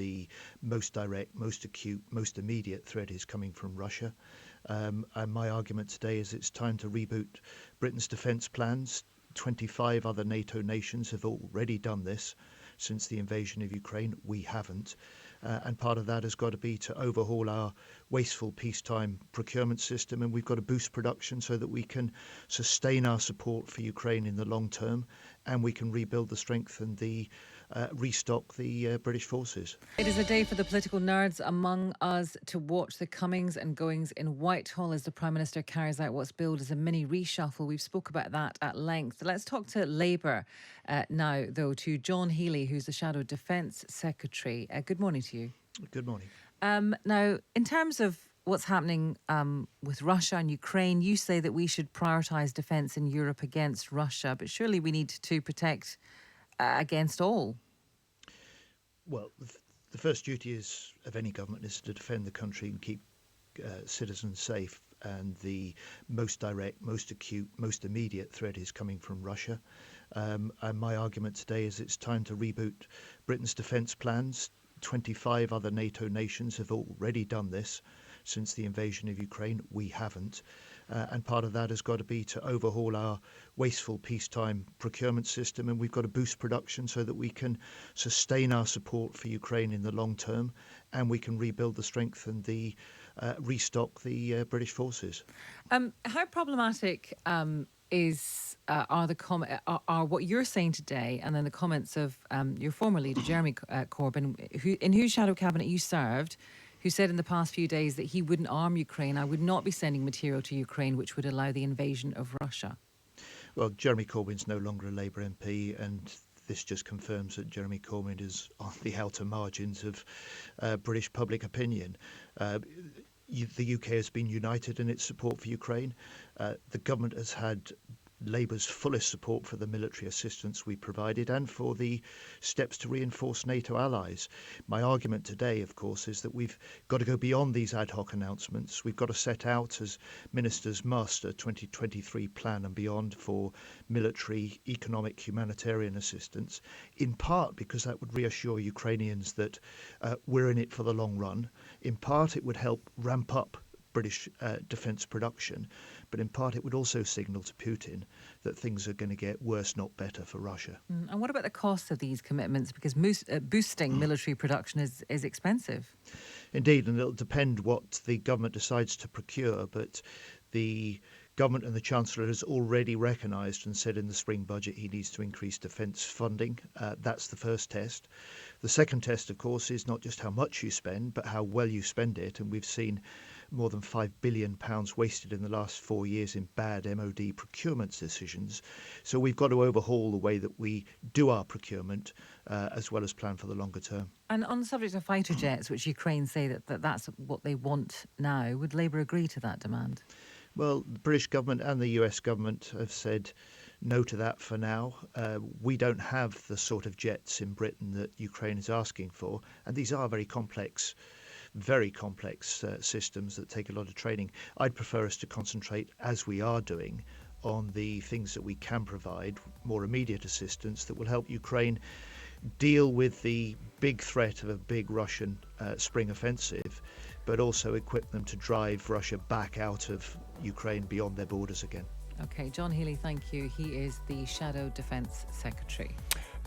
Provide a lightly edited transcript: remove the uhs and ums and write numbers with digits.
the most direct, most acute, most immediate threat is coming from Russia. And my argument today is it's time to reboot Britain's defence plans. 25 other NATO nations have already done this since the invasion of Ukraine. We haven't. And part of that has got to be to overhaul our wasteful peacetime procurement system, and we've got to boost production so that we can sustain our support for Ukraine in the long term, and we can rebuild the strength and restock the British forces. It is a day for the political nerds among us to watch the comings and goings in Whitehall as the Prime Minister carries out what's billed as a mini reshuffle. We've spoke about that at length. Let's talk to Labour now, though, to John Healey, who's the Shadow Defence Secretary. Good morning to you. Good morning. Now, in terms of what's happening with Russia and Ukraine, you say that we should prioritise defence in Europe against Russia, but surely we need to protect against all. Well, the first duty of any government is to defend the country and keep citizens safe. And the most direct, most acute, most immediate threat is coming from Russia. And my argument today is it's time to reboot Britain's defence plans. 25 other NATO nations have already done this since the invasion of Ukraine. We haven't. And part of that has got to be to overhaul our wasteful peacetime procurement system, and we've got to boost production so that we can sustain our support for Ukraine in the long term, and we can rebuild the strength and restock the British forces. How problematic are what you're saying today, and then the comments of your former leader Jeremy Corbyn, in whose shadow cabinet you served, who said in the past few days that he wouldn't arm Ukraine. I would not be sending material to Ukraine which would allow the invasion of Russia. Well, Jeremy Corbyn's no longer a Labour MP, and this just confirms that Jeremy Corbyn is on the outer margins of British public opinion. The UK has been united in its support for Ukraine. The government has had Labour's fullest support for the military assistance we provided and for the steps to reinforce NATO allies. My argument today, of course, is that we've got to go beyond these ad hoc announcements. We've got to set out, as ministers must, a 2023 plan and beyond for military, economic, humanitarian assistance, in part because that would reassure Ukrainians that we're in it for the long run. In part, it would help ramp up British defence production, but in part it would also signal to Putin that things are going to get worse, not better, for Russia. And what about the cost of these commitments? Because boosting military production is expensive. Indeed, and it'll depend what the government decides to procure, but the government and the Chancellor has already recognised and said in the spring budget he needs to increase defence funding. That's the first test. The second test, of course, is not just how much you spend, but how well you spend it. And we've seen more than £5 billion wasted in the last 4 years in bad MOD procurement decisions. So we've got to overhaul the way that we do our procurement, as well as plan for the longer term. And on the subject of fighter jets, which Ukraine say that's what they want now, would Labour agree to that demand? Well, the British government and the US government have said no to that for now. We don't have the sort of jets in Britain that Ukraine is asking for, and these are very complex systems that take a lot of training. I'd prefer us to concentrate, as we are doing, on the things that we can provide, more immediate assistance that will help Ukraine deal with the big threat of a big Russian spring offensive, but also equip them to drive Russia back out of Ukraine beyond their borders again. Okay, John Healey, thank you. He is the Shadow Defence Secretary.